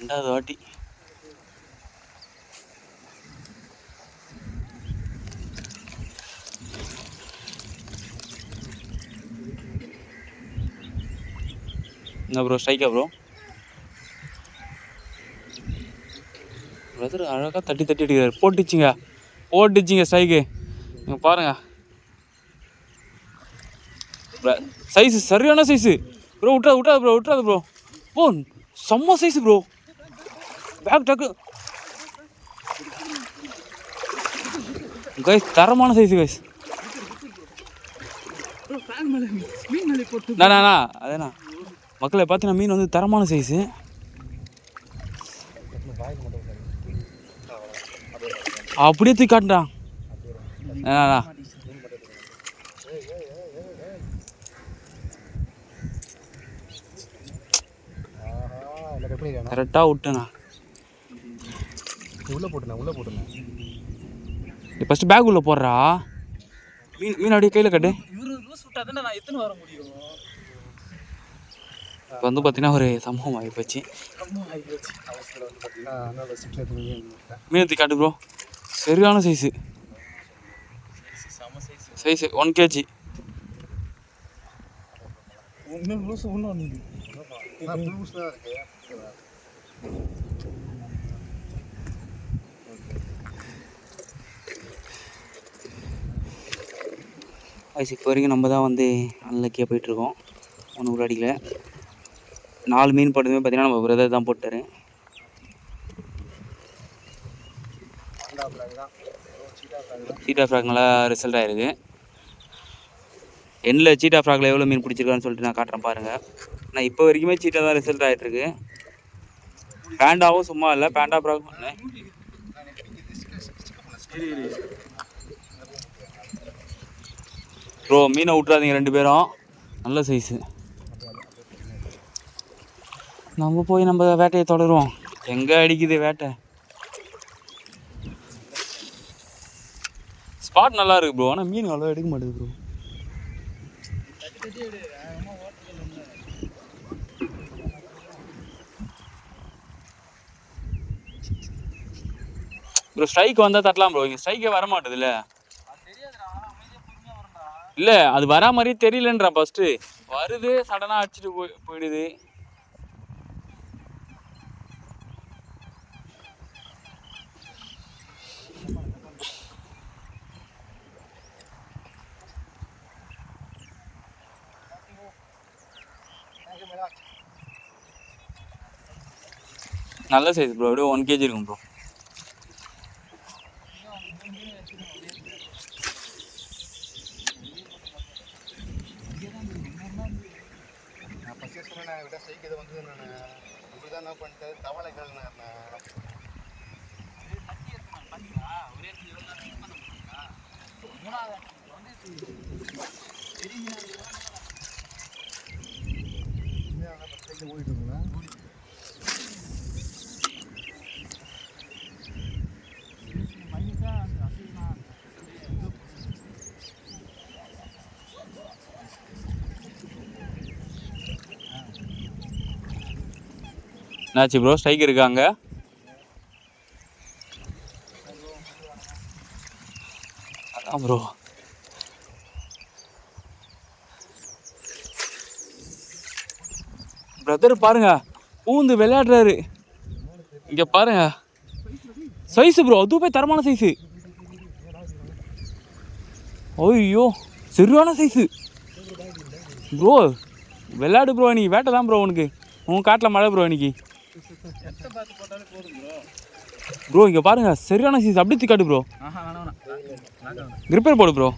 2வது வாட்டி. என்ன ப்ரோ ஸ்ட்ரைக்கா ப்ரோ? பிரதர் அழகாக தட்டி தட்டி அடிக்கிறார். போட்டுச்சிங்க ஸ்ட்ரைக்கு. நீங்கள் பாருங்க சைஸு சரியான சைஸு ப்ரோ. விட்றாது ப்ரோ. ஓ செம்ம சைஸு ப்ரோ. பேக் டக்கு கைஸ், தரமான சைஸு கைஸ். அதேண்ணா மக்களை பார்த்தீங்கன்னா மீன் வந்து தரமான சைஸு. அப்படியே தூக்கி காட்டுறான். கரெக்டாக விட்டேண்ணா. உள்ளே போட்டுண்ணா ஃபஸ்ட்டு பேக் உள்ளே போடுறா. மீன் அப்படியே கையில் கட்டு. இப்போ வந்து பார்த்தீங்கன்னா ஒரு சம்பவம் ஆகிப்போச்சு. மீன் காட்டு ப்ரோ. சரியான சைஸு 1 kg. இப்போ வரைக்கும் நம்ம தான் வந்து அன்லக்கியாக போயிட்டுருக்கோம். ஒன்றும் கூட அடிக்கல. 4 மீன் போட்டதுமே பார்த்தீங்கன்னா நம்ம பிரதர் தான் போட்டார். சீட்டா ஃப்ராக் நல்லா ரிசல்ட் ஆகிருக்கு. எண்ணில் சீட்டா ஃப்ராகில் எவ்வளோ மீன் பிடிச்சிருக்கான்னு சொல்லிட்டு நான் காட்டுறேன் பாருங்கள். ஆனால் இப்போ வரைக்குமே சீட்டா தான் ரிசல்ட் ஆகிட்டுருக்கு. பேண்டாவும் சும்மா இல்லை, பேண்டா ஃப்ராக் ப்ரோ. மீனை விட்றாதீங்க 2 பேரும். நல்ல சைஸு. நம்ம போய் நம்ம வேட்டையை தொடருவோம். எங்கே அடிக்குது வேட்டை. ஸ்பாட் நல்லா இருக்கு ப்ரோ. ஆனால் மீன் அவ்வளோ எடுக்க மாட்டேது ப்ரோ. ப்ரோ ஸ்ட்ரைக் வந்தால் தட்டலாம் ப்ரோ. இங்கே ஸ்ட்ரைக்கே வர மாட்டேதுல்ல. இல்லை அது வரா மாதிரியே தெரியலன்றா. ஃபஸ்ட்டு வருது, சடனாக அடிச்சுட்டு போயிடுது. நல்ல சைஸ் ப்ரோ. அப்படியே 1 kg இருக்கும் ப்ரோ. என்னாச்சு ப்ரோ? ஸ்ட்ரைக் இருக்காங்க. அதான் ப்ரோ. பிரதர் பாருங்க, பூந்து விளையாடுறாரு. இங்கே பாருங்க சைஸு ப்ரோ. அதுவே தரமான சைஸு. ஐயோ சரியான சைஸு ப்ரோ. விளையாடு ப்ரோ. இன்னைக்கு வேட்டை தான் ப்ரோ. உன் காட்டில் மழை ப்ரோ இன்னைக்கு. ப்ரோ இங்கே பாருங்க சரியான சைஸ். அப்படியே தூக்கி காட்டு ப்ரோ. கிரிப்பர் போடு ப்ரோ.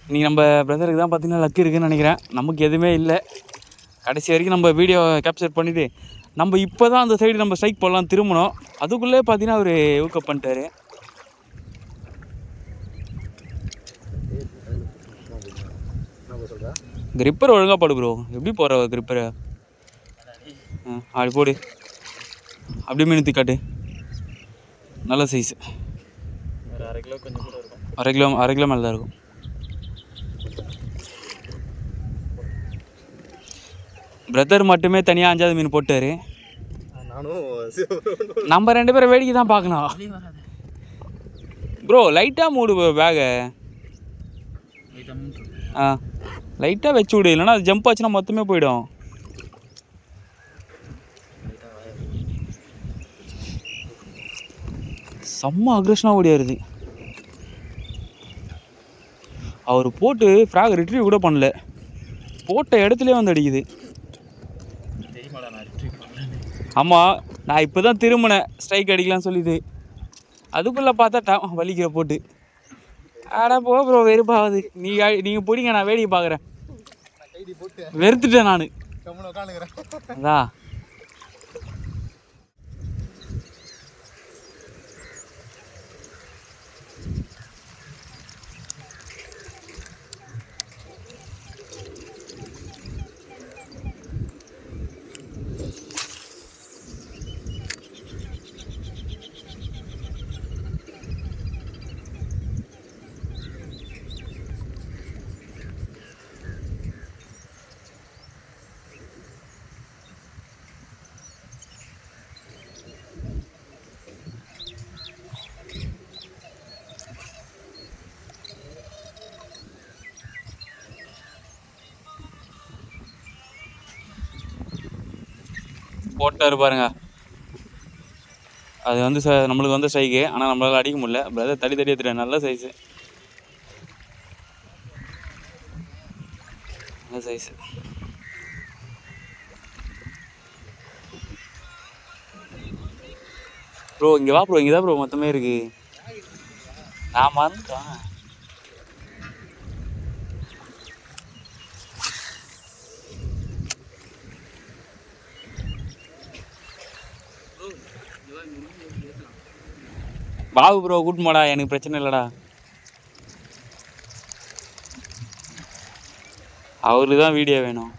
இன்றைக்கி நம்ம பிரதருக்கு தான் பார்த்தீங்கன்னா லக்கு இருக்குதுன்னு நினைக்கிறேன். நமக்கு எதுவுமே இல்லை. கடைசி வரைக்கும் நம்ம வீடியோ கேப்சர் பண்ணிவிட்டு நம்ம இப்போ தான் அந்த சைடு நம்ம ஸ்ட்ரைக் போடலாம் திரும்பணும். அதுக்குள்ளே பார்த்தீங்கன்னா அவர் ஊக்கப் பண்ணிட்டார். கிரிப்பர் ஒழுங்காக போடு ப்ரோ. எப்படி போகிற கிரிப்பரை? அப்படி போடு. அப்படியே மீன் காட்டு. நல்ல சைஸு. அரை கிலோ மேலே தான் இருக்கும். பிரதர் மட்டுமே தனியாக 5வது மீன் போட்டார். நம்ம 2 பேரும் வேடிக்கை தான் பார்க்கணும். ப்ரோ லைட்டாக மூடு பேகை. லைட்டாக வச்சு விடு, இல்லைன்னா அது ஜம்ப் ஆச்சுன்னா மொத்தமே போயிடும். செம்ம அக்ரெஷனாக ஓடியாருது. அவர் போட்டு ஃப்ராக் ரிட்ரீவ் கூட பண்ணல, போட்ட இடத்துலேயே வந்து அடிக்குது. ஆமாம், நான் இப்போ தான் திரும்பினேன் ஸ்ட்ரைக் அடிக்கலாம்னு சொல்லிது. அதுக்குள்ளே பார்த்தா வலிக்கிற போட்டு. ஆடா போ ப்ரோ, வெறுப்பாகுது. நீங்கள் பிடிங்க, நான் வேடிக்கை பார்க்குறேன். வெறுத்துட்டேன் நான். அதான் போட்டார் பாருங்க. அது வந்து நம்மளுக்கு வந்து ஸ்ட்ரைக்கு, ஆனால் நம்மளால் அடிக்க முடியல. பிரதர் தடி எடுத்துட்டேன். நல்ல சைஸு, நல்ல சைஸு. ப்ரோ இங்கே வா ப்ரோ, இங்கே தான் ப்ரோ மொத்தமே இருக்கு. நான் மறந்துட்டேன். பாபு ப்ரோ கூட்டு போடா, எனக்கு பிரச்சனை இல்லைடா. அவருக்கு தான் வீடியோ வேணும்.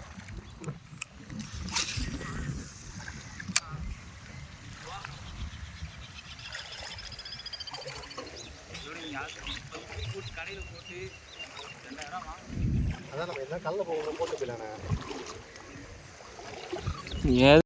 ஏ